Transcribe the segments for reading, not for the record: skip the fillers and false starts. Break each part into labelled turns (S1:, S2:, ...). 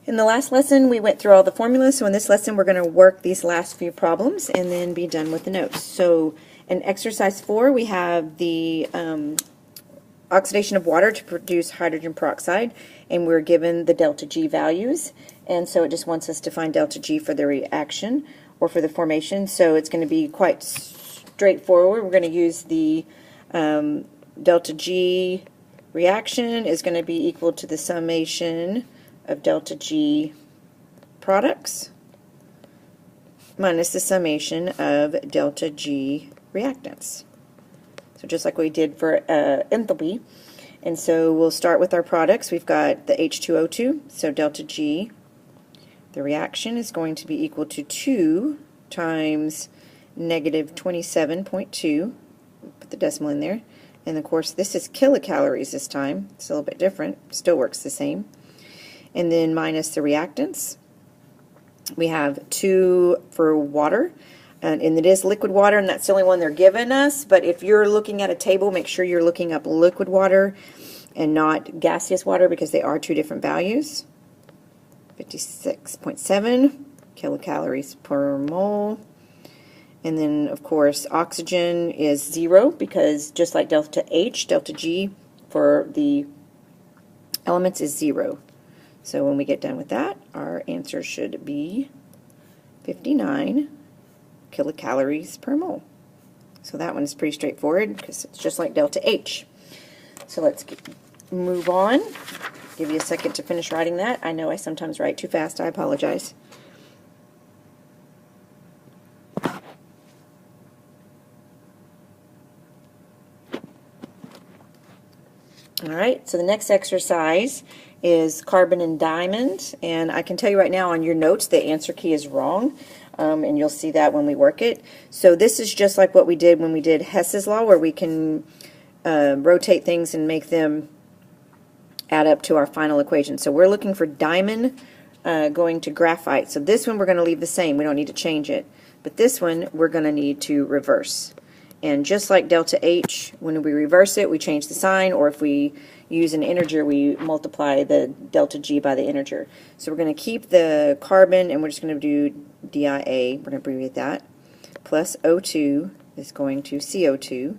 S1: In the last lesson, we went through all the formulas, so in this lesson, we're going to work these last few problems and then be done with the notes. So in exercise 4, we have the oxidation of water to produce hydrogen peroxide, and we're given the delta G values, and so it just wants us to find delta G for the reaction or for the formation. So it's going to be quite straightforward. We're going to use the delta G reaction is going to be equal to the summation of delta G products minus the summation of delta G reactants. So just like we did for enthalpy. And so we'll start with our products. We've got the H2O2, so delta G, the reaction is going to be equal to 2 times negative 27.2. Put the decimal in there. And of course this is kilocalories this time. It's a little bit different. Still works the same. And then minus the reactants. We have 2 for water. And it is liquid water, and that's the only one they're giving us. But if you're looking at a table, make sure you're looking up liquid water and not gaseous water, because they are 2 different values. 56.7 kilocalories per mole. And then, of course, oxygen is 0, because just like delta H, delta G for the elements is 0. So when we get done with that, our answer should be 59 kilocalories per mole. So that one is pretty straightforward because it's just like delta H. So let's move on. Give you a second to finish writing that. I know I sometimes write too fast. I apologize. Alright, so the next exercise is carbon and diamond, and I can tell you right now on your notes the answer key is wrong. And you'll see that when we work it. So this is just like what we did when we did Hess's law, where we can rotate things and make them add up to our final equation. So we're looking for diamond going to graphite. So this one we're going to leave the same. We don't need to change it. But this one we're going to need to reverse. And just like delta H, when we reverse it, we change the sign, or if we use an integer, we multiply the delta G by the integer. So we're going to keep the carbon, and we're just going to do DIA, we're going to abbreviate that, plus O2 is going to CO2,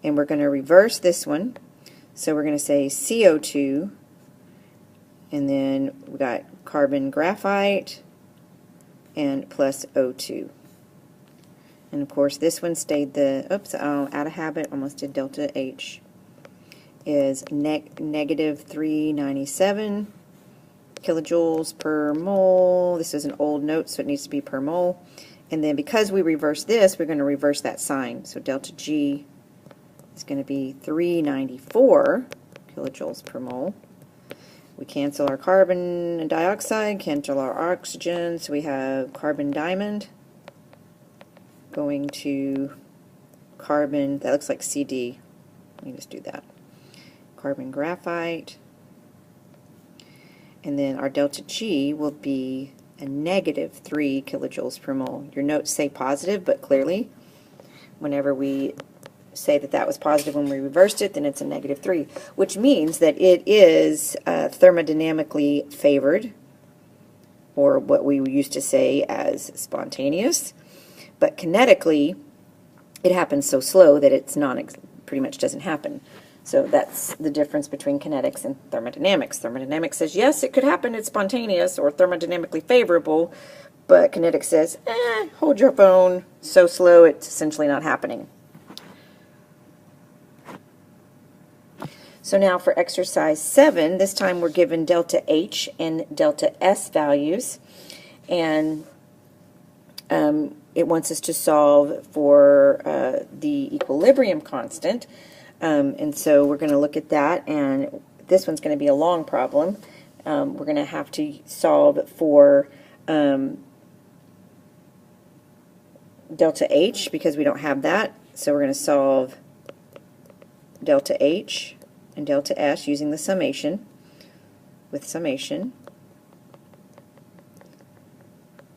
S1: and we're going to reverse this one. So we're going to say CO2, and then we got carbon graphite, and plus O2. And of course this one stayed the, oops, out of habit, almost did delta H, is negative 397 kilojoules per mole. This is an old note, so it needs to be per mole. And then because we reverse this, we're going to reverse that sign. So delta G is going to be 394 kilojoules per mole. We cancel our carbon dioxide, cancel our oxygen, so we have carbon diamond going to carbon, that looks like CD. Let me just do that. Carbon graphite. And then our delta G will be a negative 3 kilojoules per mole. Your notes say positive, but clearly whenever we say that that was positive when we reversed it, then it's a negative 3, which means that it is thermodynamically favored, or what we used to say as spontaneous. But kinetically, it happens so slow that it's pretty much doesn't happen. So that's the difference between kinetics and thermodynamics. Thermodynamics says, yes, it could happen, it's spontaneous or thermodynamically favorable, but kinetics says, hold your phone, so slow it's essentially not happening. So now for exercise 7, this time we're given delta H and delta S values, and it wants us to solve for the equilibrium constant. And so we're going to look at that, and this one's going to be a long problem. We're going to have to solve for delta H because we don't have that. So we're going to solve delta H and delta S using the summation, with summation.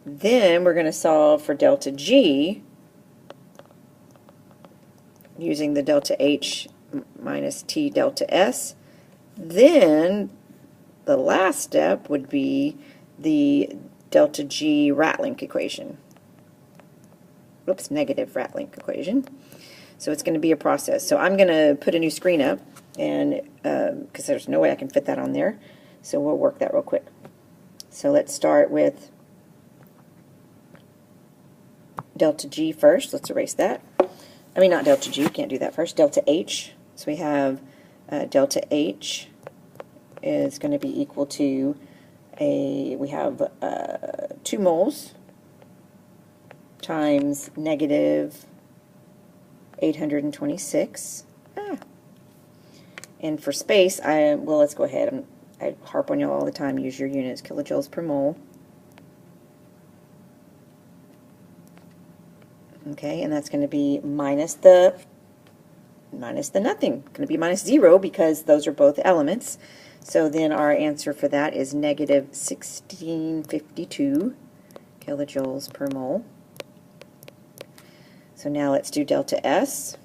S1: Then we're going to solve for delta G using the delta H minus T delta S. Then the last step would be the delta G Ratlink equation. Oops, negative Ratlink equation. So it's going to be a process. So I'm going to put a new screen up, and because there's no way I can fit that on there. So we'll work that real quick. So let's start with delta G first. Let's erase that. I mean, not delta G, you can't do that first. Delta H. So we have delta H is going to be equal to we have 2 moles times negative 826. And for space, well, let's go ahead. I harp on you all the time, use your units, kilojoules per mole. Okay, and that's going to be minus the nothing. Going to be minus 0 because those are both elements. So then our answer for that is negative 1652 kilojoules per mole. So now let's do delta S.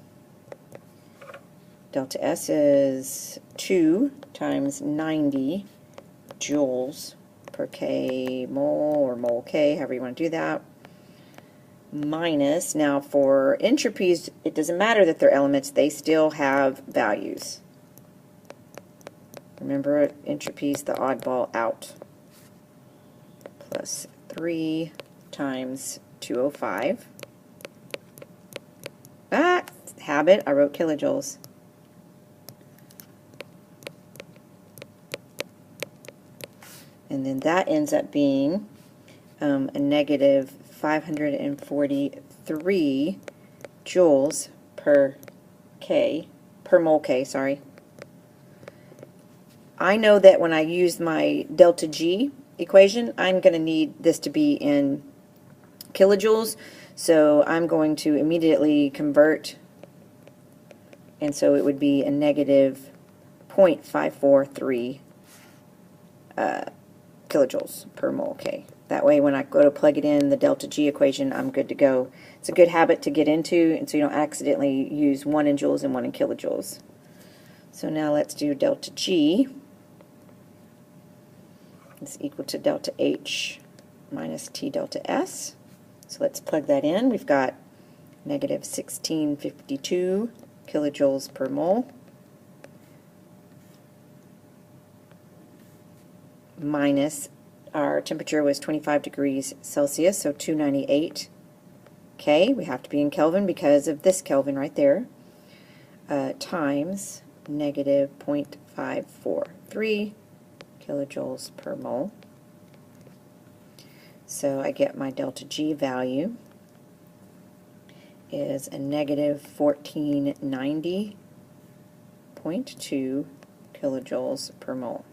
S1: Delta S is 2 times 90 joules per K mole, or mole K, however you want to do that, minus, now for entropies, it doesn't matter that they're elements, they still have values. Remember, entropy is the oddball out. Plus 3 times 205. Habit, I wrote kilojoules. And then that ends up being a negative 543 joules per mole K, sorry. I know that when I use my delta G equation, I'm going to need this to be in kilojoules, so I'm going to immediately convert, and so it would be a negative 0.543 kilojoules per mole K. That way when I go to plug it in the delta G equation, I'm good to go. It's a good habit to get into, and so you don't accidentally use one in joules and one in kilojoules. So now let's do delta G. It's equal to delta H minus T delta S. So let's plug that in. We've got negative 1652 kilojoules per mole minus, our temperature was 25 degrees Celsius, so 298 K. We have to be in Kelvin because of this Kelvin right there, times negative 0.543 kilojoules per mole. So I get my delta G value is a negative 1490.2 kilojoules per mole.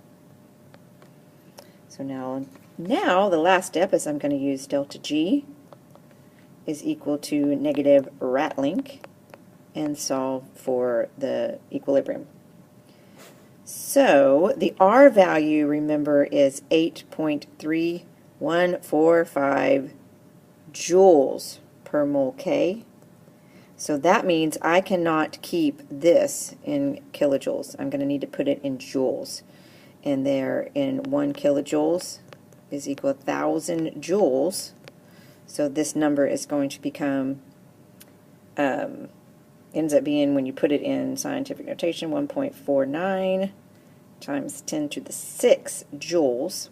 S1: So now the last step is I'm going to use delta G is equal to negative Ratlink and solve for the equilibrium. So the R value, remember, is 8.3145 joules per mole K. So that means I cannot keep this in kilojoules. I'm going to need to put it in joules. And there, in 1 kilojoules is equal to 1,000 joules. So this number is going to become, ends up being, when you put it in scientific notation, 1.49 times 10 to the 6 joules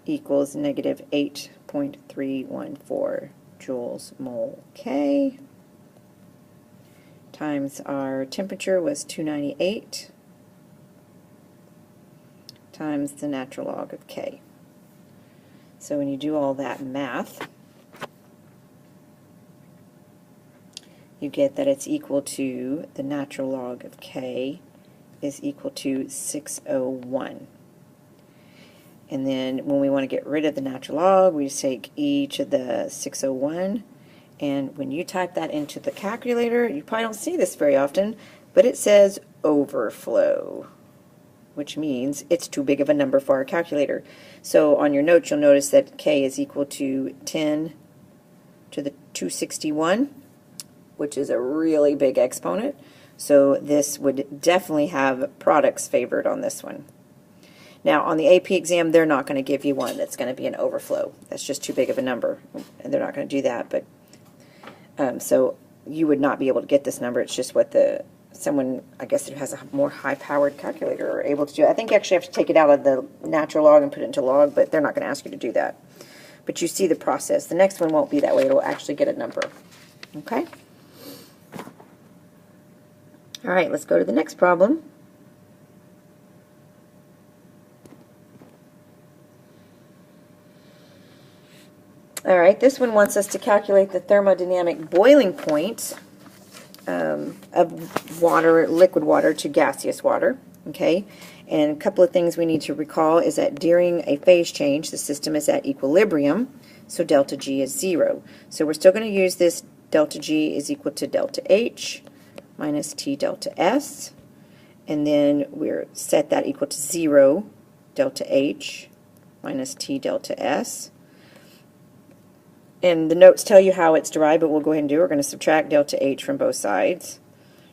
S1: equals negative 8.314 joules mole K, times our temperature was 298 times the natural log of K. So when you do all that math, you get that it's equal to, the natural log of K is equal to 601. And then when we want to get rid of the natural log, we just take each of the 601, and when you type that into the calculator, you probably don't see this very often, but it says overflow, which means it's too big of a number for our calculator. So on your notes, you'll notice that K is equal to 10 to the 261, which is a really big exponent. So this would definitely have products favored on this one. Now, on the AP exam, they're not going to give you one that's going to be an overflow. That's just too big of a number, and they're not going to do that. But so you would not be able to get this number. It's just what someone, I guess, who has a more high-powered calculator are able to do. I think you actually have to take it out of the natural log and put it into log, but they're not going to ask you to do that. But you see the process. The next one won't be that way. It'll actually get a number. Okay? All right, let's go to the next problem. All right, this one wants us to calculate the thermodynamic boiling point of water, liquid water to gaseous water, okay? And a couple of things we need to recall is that during a phase change, the system is at equilibrium, so delta G is 0. So we're still going to use this delta G is equal to delta H minus T delta S, and then we're set that equal to 0, delta H minus T delta S. And the notes tell you how it's derived, but we'll go ahead and do it. We're going to subtract delta H from both sides,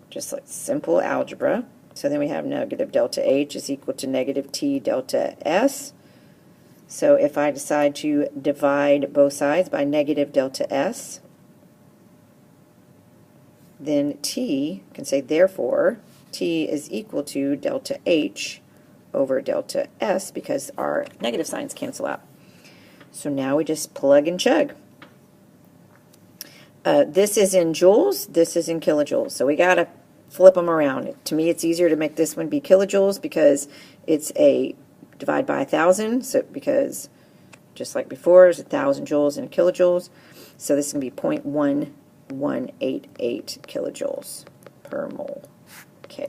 S1: just like simple algebra. So then we have negative delta H is equal to negative T delta S. So if I decide to divide both sides by negative delta S, then T can say, therefore, T is equal to delta H over delta S because our negative signs cancel out. So now we just plug and chug. This is in joules, this is in kilojoules. So we got to flip them around. To me, it's easier to make this one be kilojoules because it's a divide by 1,000. So because just like before, it's 1,000 joules and kilojoules. So this is going to be 0.1188 kilojoules per mole. Okay.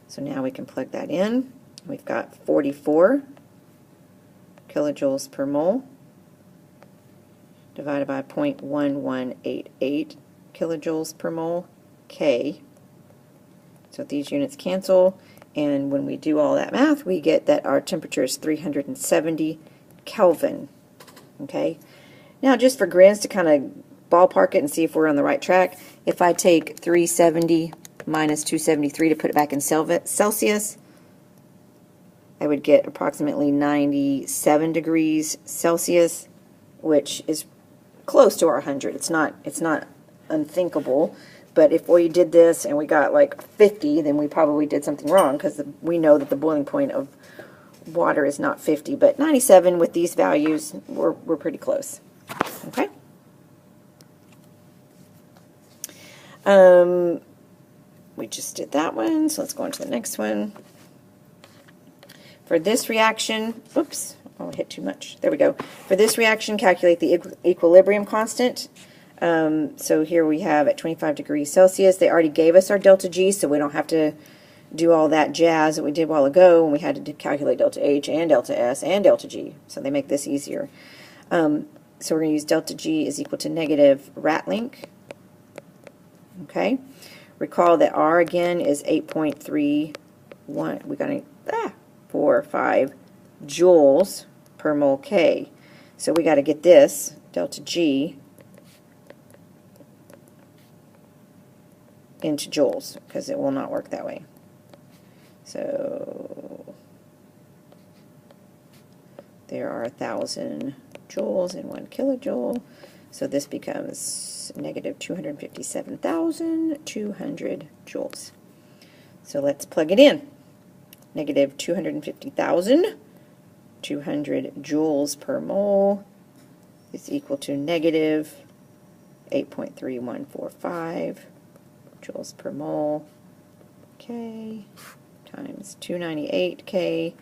S1: So now we can plug that in. We've got 44 kilojoules per mole divided by 0.1188 kilojoules per mole, K. So these units cancel, and when we do all that math, we get that our temperature is 370 Kelvin. Okay? Now, just for grins to kind of ballpark it and see if we're on the right track, if I take 370 minus 273 to put it back in Celsius, I would get approximately 97 degrees Celsius, which is close to our 100. It's not unthinkable, but if we did this and we got like 50, then we probably did something wrong because we know that the boiling point of water is not 50, but 97 with these values, we're pretty close. Okay. We just did that one, so let's go on to the next one. For this reaction, oops, oh, I hit too much. There we go. For this reaction, calculate the equilibrium constant. So here we have at 25 degrees Celsius. They already gave us our delta G, so we don't have to do all that jazz that we did a while ago when we had to calculate delta H and delta S and delta G. So they make this easier. So we're going to use delta G is equal to negative Ratlink. Okay. Recall that R again is 8.31. We're going to 45 joules per mole K. So we got to get this delta G into joules because it will not work that way. So there are 1,000 joules in 1 kilojoule. So this becomes negative 257,200 joules. So let's plug it in. Negative 250,200 joules per mole is equal to negative 8.3145 joules per mole. K times 298K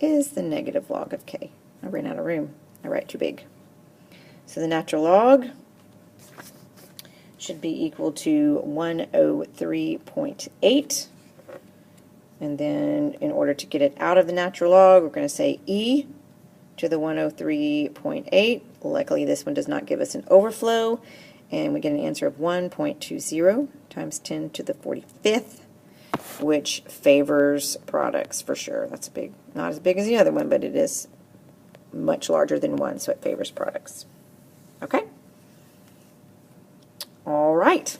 S1: is the negative log of K. I ran out of room. I write too big. So the natural log should be equal to 103.8. And then in order to get it out of the natural log, we're going to say e to the 103.8. Luckily, this one does not give us an overflow. And we get an answer of 1.20 times 10 to the 45th, which favors products for sure. That's big. Not as big as the other one, but it is much larger than 1, so it favors products. Okay? All right.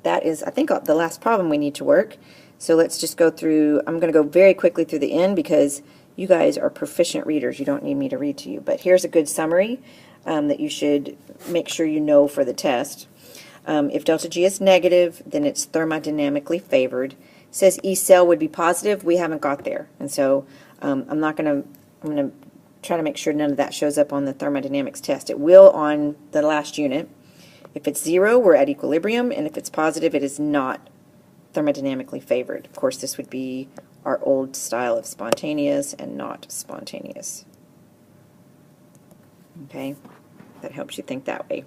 S1: That is, I think, the last problem we need to work. So let's just go through, I'm going to go very quickly through the end because you guys are proficient readers. You don't need me to read to you. But here's a good summary that you should make sure you know for the test. If delta G is negative, then it's thermodynamically favored. It says E cell would be positive. We haven't got there. And so I'm going to try to make sure none of that shows up on the thermodynamics test. It will on the last unit. If it's 0, we're at equilibrium, and if it's positive, it is not thermodynamically favored. Of course, this would be our old style of spontaneous and not spontaneous. Okay, that helps you think that way.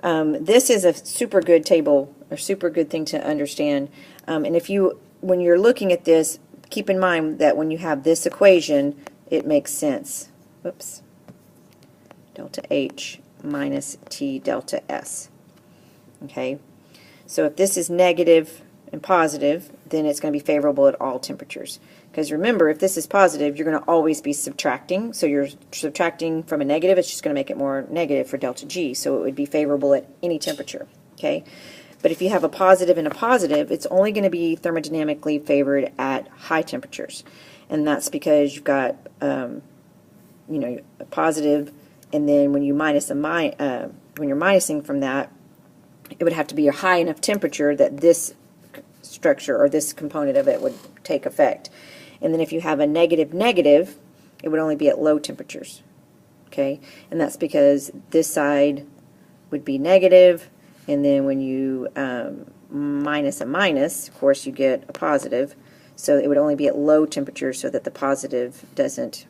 S1: This is a super good table, or super good thing to understand. And if you, when you're looking at this, keep in mind that when you have this equation, it makes sense. Whoops. Delta H minus T delta S. Okay, so if this is negative and positive, then it's going to be favorable at all temperatures. Because remember, if this is positive, you're going to always be subtracting. So you're subtracting from a negative, it's just going to make it more negative for delta G. So it would be favorable at any temperature. Okay, but if you have a positive and a positive, it's only going to be thermodynamically favored at high temperatures. And that's because you've got, you know, a positive, and then when you minus a when you're minusing from that, it would have to be a high enough temperature that this structure or this component of it would take effect. And then if you have a negative negative, it would only be at low temperatures. Okay, and that's because this side would be negative, and then when you minus a minus, of course you get a positive. So it would only be at low temperatures so that the positive doesn't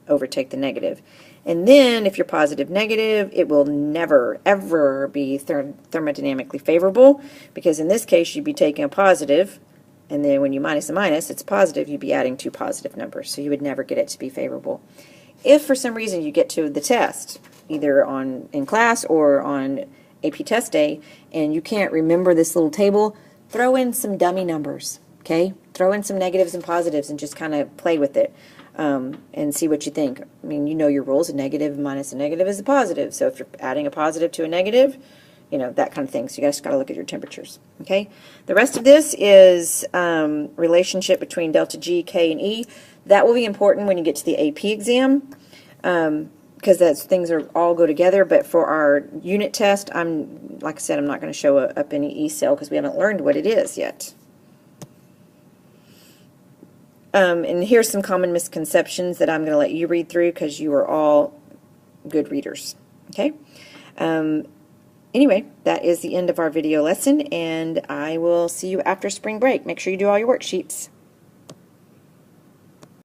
S1: overtake the negative. And then if you're positive negative, it will never ever be thermodynamically favorable, because in this case you'd be taking a positive, and then when you minus a minus, it's positive, you'd be adding 2 positive numbers, so you would never get it to be favorable. If for some reason you get to the test, either in class or on AP test day, and you can't remember this little table, throw in some dummy numbers. Okay, throw in some negatives and positives and just kind of play with it and see what you think. I mean, you know your rules. A negative minus a negative is a positive. So if you're adding a positive to a negative, you know, that kind of thing. So you just got to look at your temperatures. Okay, the rest of this is relationship between delta G, K, and E. That will be important when you get to the AP exam because those things are all go together. But for our unit test, like I said, I'm not going to show up any E cell because we haven't learned what it is yet. And here's some common misconceptions that I'm going to let you read through because you are all good readers. Okay? Anyway, that is the end of our video lesson, and I will see you after spring break. Make sure you do all your worksheets.